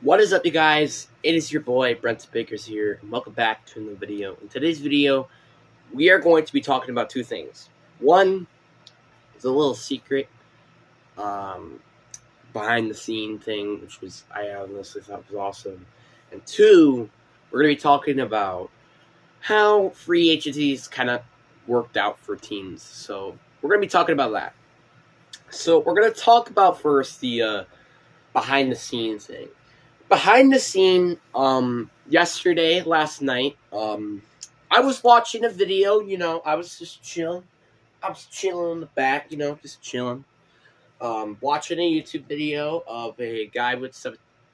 What is up, you guys? It is your boy Brent Bakers here, and welcome back to another video. In today's video, we are going to be talking about two things. One is a little secret, behind the scene thing, which was I honestly thought was awesome. And two, we're going to be talking about how free agencies kind of worked out for teams. So we're going to be talking about that. So we're going to talk about first the behind the scenes thing. Behind the scene, last night, I was watching a video, I was just chilling. I was chilling in the back, just chilling. Watching a YouTube video of a guy with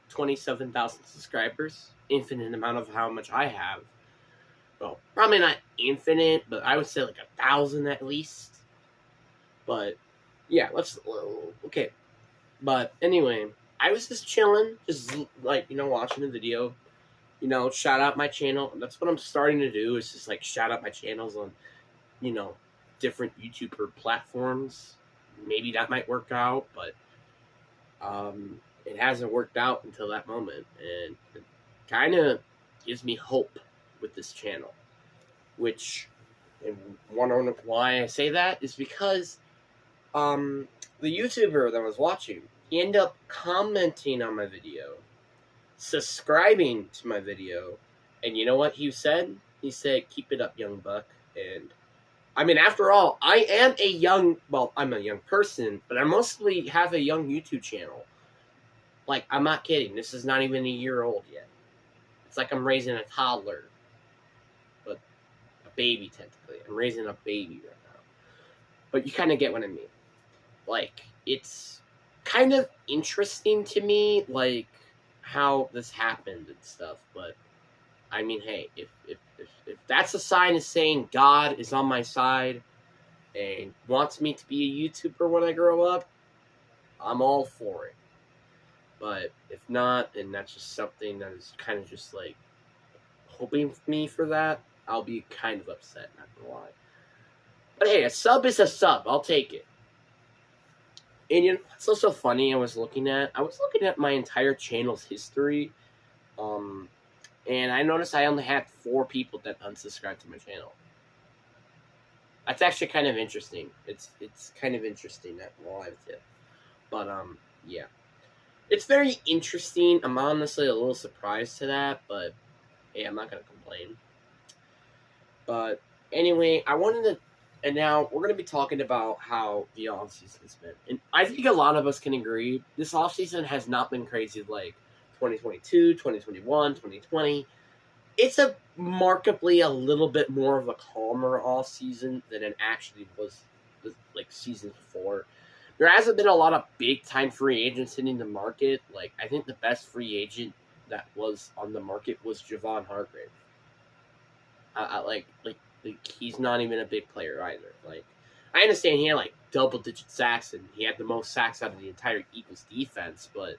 27,000 subscribers, infinite amount of how much I have. Well, probably not infinite, but I would say like 1,000 at least. But, yeah, okay. But, anyway, I was just chilling, just watching the video, shout out my channel. That's what I'm starting to do, is just shout out my channels on, different YouTuber platforms. Maybe that might work out, but it hasn't worked out until that moment, and it kind of gives me hope with this channel. Which, and wondering why I say that is because the YouTuber that I was watching, he ended up commenting on my video, subscribing to my video, and you know what he said? He said, "Keep it up, young buck." And I mean, after all, I'm a young person, but I mostly have a young YouTube channel. I'm not kidding. This is not even a year old yet. It's like I'm raising a toddler, but a baby, technically. I'm raising a baby right now. But you kind of get what I mean. It's kind of interesting to me, how this happened and stuff. But I mean, hey, if that's a sign of saying God is on my side and wants me to be a YouTuber when I grow up, I'm all for it. But if not, and that's just something that is kind of just hoping for me for that, I'll be kind of upset, not gonna lie. But hey, a sub is a sub. I'll take it. And it's also funny, I was looking at my entire channel's history, and I noticed I only had 4 people that unsubscribed to my channel. That's actually kind of interesting. It's kind of interesting, that live tip. But yeah, it's very interesting. I'm honestly a little surprised to that, but hey, I'm not gonna complain. But anyway, and now we're going to be talking about how the offseason has been. And I think a lot of us can agree this offseason has not been crazy like 2022, 2021, 2020. It's markedly a little bit more of a calmer offseason than it actually was seasons before. There hasn't been a lot of big-time free agents hitting the market. I think the best free agent that was on the market was Javon Hargrave. He's not even a big player either. I understand he had double-digit sacks and he had the most sacks out of the entire Eagles defense, but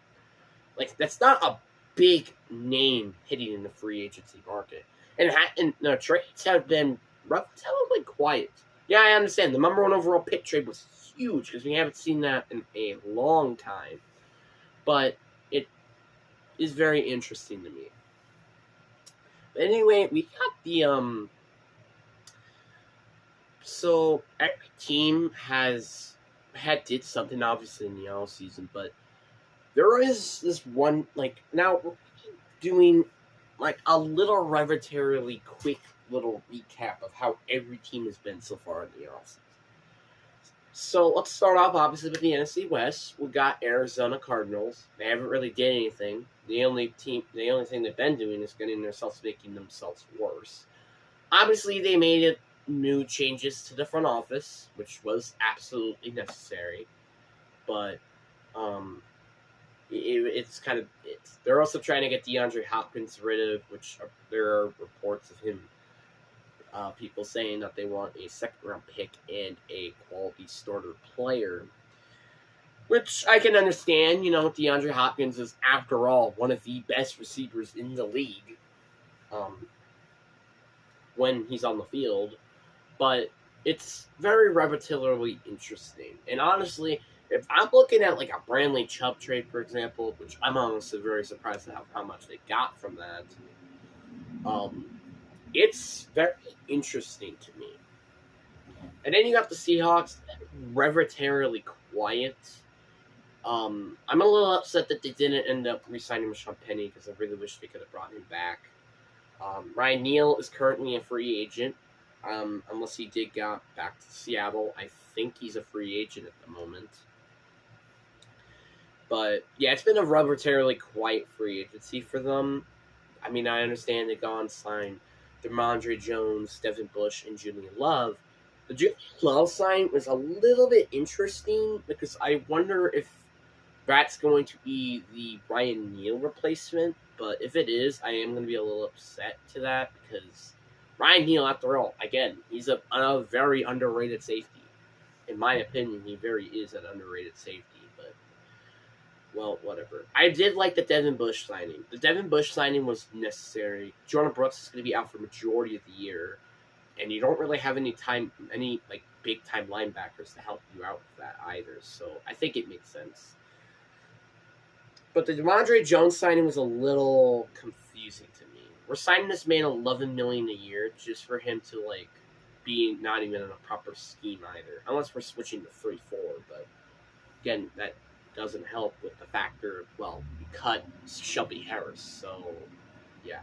that's not a big name hitting in the free agency market. And the trades have been relatively quiet. Yeah, I understand the number 1 overall pick trade was huge because we haven't seen that in a long time, but it is very interesting to me. But anyway, we got the So every team did something obviously in the off season, but there is this one now we're doing a little relatively quick little recap of how every team has been so far in the off season. So let's start off obviously with the NFC West. We got Arizona Cardinals. They haven't really did anything. The only thing they've been doing is making themselves worse. Obviously, they made it new changes to the front office, which was absolutely necessary. But they're also trying to get DeAndre Hopkins rid of, which there are reports of him, people saying that they want a second-round pick and a quality starter player, which I can understand. DeAndre Hopkins is, after all, one of the best receivers in the league when he's on the field. But it's very relatively interesting. And honestly, if I'm looking at like a Brandley Chubb trade, for example, which I'm honestly very surprised at how much they got from that, it's very interesting to me. And then you got the Seahawks, relatively quiet. I'm a little upset that they didn't end up re-signing Rashawn Penny because I really wish they could have brought him back. Ryan Neal is currently a free agent, unless he did go back to Seattle. I think he's a free agent at the moment. But yeah, it's been a relatively quiet free agency for them. I mean, I understand they gone signed DeMondre Jones, Devin Bush, and Julian Love. The Julian Love sign was a little bit interesting because I wonder if that's going to be the Ryan Neal replacement. But if it is, I am going to be a little upset to that because Ryan Neal, after all, again, he's a very underrated safety. In my opinion, he very is an underrated safety. But, well, whatever. I did like the Devin Bush signing. The Devin Bush signing was necessary. Jordan Brooks is going to be out for the majority of the year. And you don't really have any big time linebackers to help you out with that either. So I think it makes sense. But the DeMondre Jones signing was a little confusing to me. We're signing this man $11 million a year just for him to be not even in a proper scheme either, unless we're switching to 3-4. But again, that doesn't help with the factor. Well, we cut Shelby Harris, so yeah.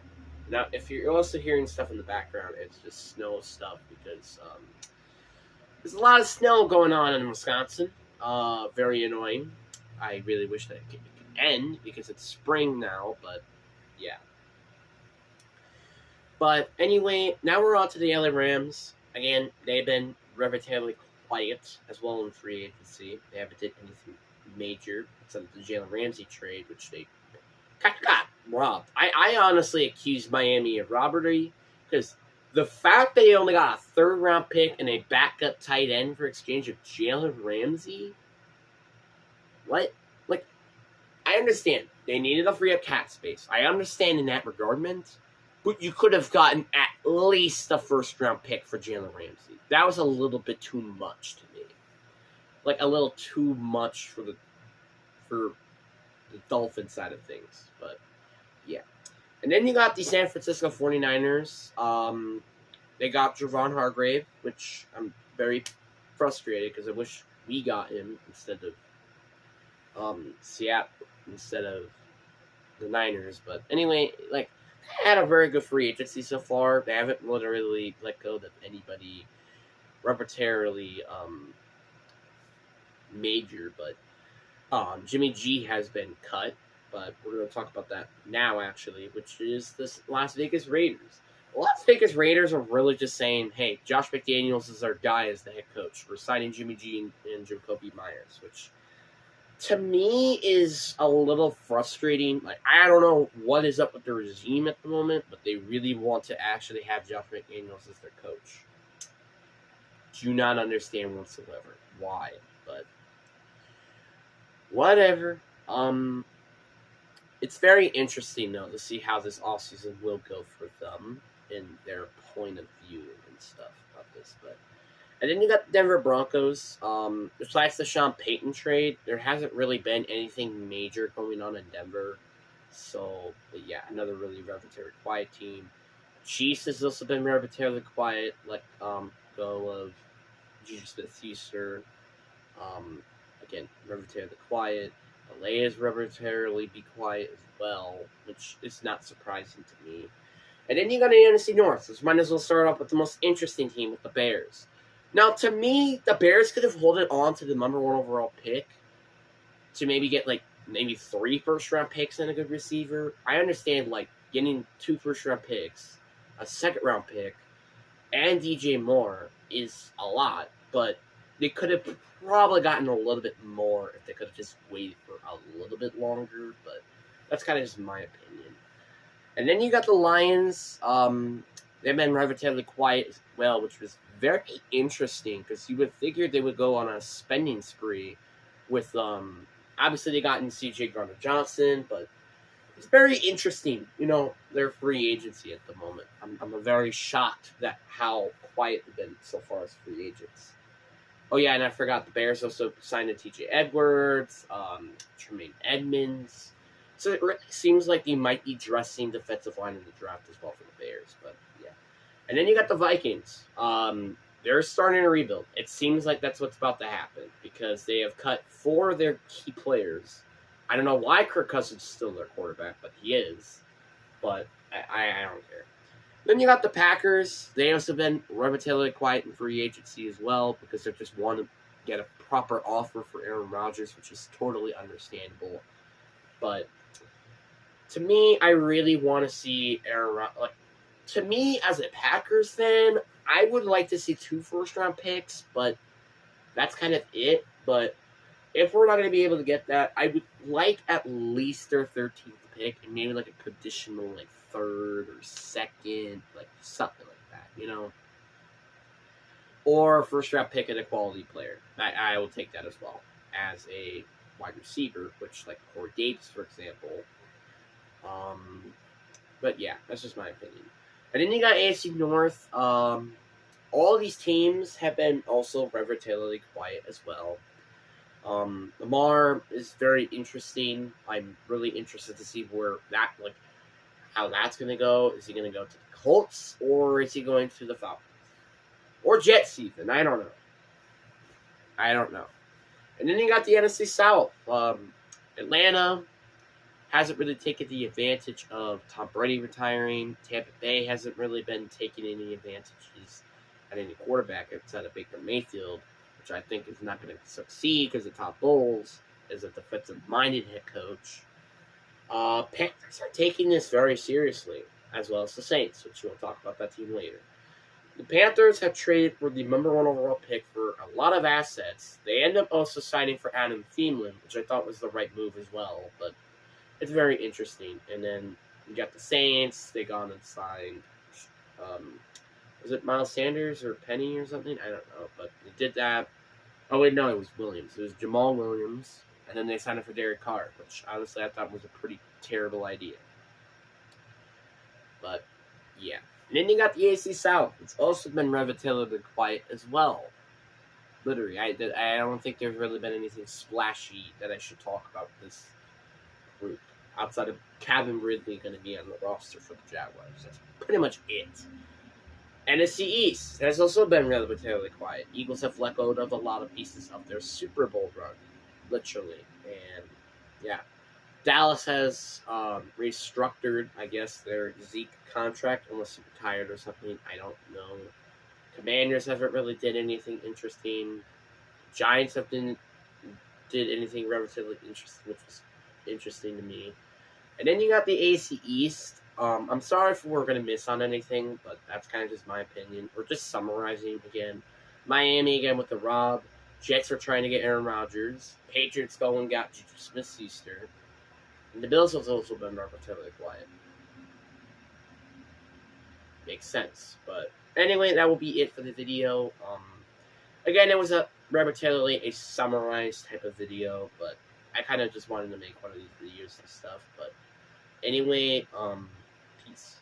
Now, if you're also hearing stuff in the background, it's just snow stuff because there's a lot of snow going on in Wisconsin. Very annoying. I really wish that it could end because it's spring now, but yeah. But anyway, now we're on to the LA Rams. Again, they've been relatively quiet as well in free agency. They haven't did anything major except the Jalen Ramsey trade, which they kind of got robbed. I honestly accuse Miami of robbery because the fact they only got a third-round pick and a backup tight end for exchange of Jalen Ramsey. What? I understand they needed to free up cap space. I understand in that regardment, but you could have gotten at least a first-round pick for Jalen Ramsey. That was a little bit too much to me. A little too much for the Dolphin side of things. But, yeah. And then you got the San Francisco 49ers. They got Javon Hargrave, which I'm very frustrated because I wish we got him instead of Seattle, instead of the Niners. But anyway, they had a very good free agency so far. They haven't literally let go of anybody repertorially major, but Jimmy G has been cut, but we're going to talk about that now, actually, which is the Las Vegas Raiders. The Las Vegas Raiders are really just saying, hey, Josh McDaniels is our guy as the head coach. We're signing Jimmy G and Jacoby Myers, which to me is a little frustrating. I don't know what is up with the regime at the moment, but they really want to actually have Josh McDaniels as their coach. Do not understand whatsoever why, but whatever. It's very interesting, though, to see how this offseason will go for them and their point of view and stuff about this. And then you got the Denver Broncos. Besides the Sean Payton trade, there hasn't really been anything major going on in Denver. So, but yeah, another really relatively quiet team. Chiefs has also been relatively quiet. Let go of Juju Smith-Schuster. Again, relatively quiet. LA is relatively be quiet as well, which is not surprising to me. And then you got the NFC North, which might as well start off with the most interesting team with the Bears. Now, to me, the Bears could have held on to the number 1 overall pick to maybe get, maybe 3 first-round picks and a good receiver. I understand, getting 2 first-round picks, a second-round pick, and DJ Moore is a lot, but they could have probably gotten a little bit more if they could have just waited for a little bit longer, but that's kind of just my opinion. And then you got the Lions. They've been relatively quiet as well, which was very interesting because you would figure they would go on a spending spree with, obviously they got in C.J. Gardner-Johnson, but it's very interesting, their free agency at the moment. I'm very shocked that how quiet they've been so far as free agents. Oh yeah, and I forgot the Bears also signed a T.J. Edwards, Tremaine Edmonds. So it really seems like they might be dressing defensive line in the draft as well for the Bears. But yeah, and then you got the Vikings. They're starting to rebuild. It seems like that's what's about to happen because they have cut 4 of their key players. I don't know why Kirk Cousins is still their quarterback, but he is. But I don't care. Then you got the Packers. They also been relatively quiet in free agency as well because they just want to get a proper offer for Aaron Rodgers, which is totally understandable. But to me, I really want to see Aaron Rodgers. Like, to me, as a Packers fan, I would like to see 2 first-round picks, but that's kind of it. But if we're not going to be able to get that, I would like at least their 13th pick and maybe like a conditional like 3rd or 2nd, like something like that, you know? Or first-round pick and a quality player. I will take that as well as a wide receiver, which like Corey Davis, for example. But yeah, that's just my opinion. And then you got AFC North. All of these teams have been also relatively quiet as well. Lamar is very interesting. I'm really interested to see where that, like, how that's going to go. Is he going to go to the Colts or is he going to the Falcons? Or Jets even. I don't know. And then you got the NFC South. Atlanta hasn't really taken the advantage of Tom Brady retiring. Tampa Bay hasn't really been taking any advantages at any quarterback outside of Baker Mayfield, which I think is not going to succeed because the Todd Bowles is a defensive-minded head coach. Panthers are taking this very seriously, as well as the Saints, which we'll talk about that team later. The Panthers have traded for the number 1 overall pick for a lot of assets. They end up also signing for Adam Thielen, which I thought was the right move as well, but it's very interesting. And then you got the Saints. They gone and signed, was it Miles Sanders or Penny or something? I don't know, but they did that. Oh, wait, no, it was Williams. It was Jamal Williams. And then they signed him for Derek Carr, which honestly I thought was a pretty terrible idea. But, yeah. And then you got the AC South. It's also been relatively quiet as well. Literally, I don't think there's really been anything splashy that I should talk about this group outside of Calvin Ridley going to be on the roster for the Jaguars. That's pretty much it. NFC East has also been relatively quiet. Eagles have let go of a lot of pieces of their Super Bowl run, literally. And, yeah. Dallas has restructured, I guess, their Zeke contract, unless he retired or something. I don't know. Commanders haven't really did anything interesting. Giants did anything relatively interesting, which was interesting to me. And then you got the AC East. I'm sorry if we're going to miss on anything, but that's kind of just my opinion. We're just summarizing again. Miami again with the Rob. Jets are trying to get Aaron Rodgers. Patriots go and got Juju Smith-Schuster. And the Bills have also been relatively quiet. Makes sense. But anyway, that will be it for the video. Again, it was relatively a summarized type of video, but I kind of just wanted to make one of these videos and stuff. But anyway, peace.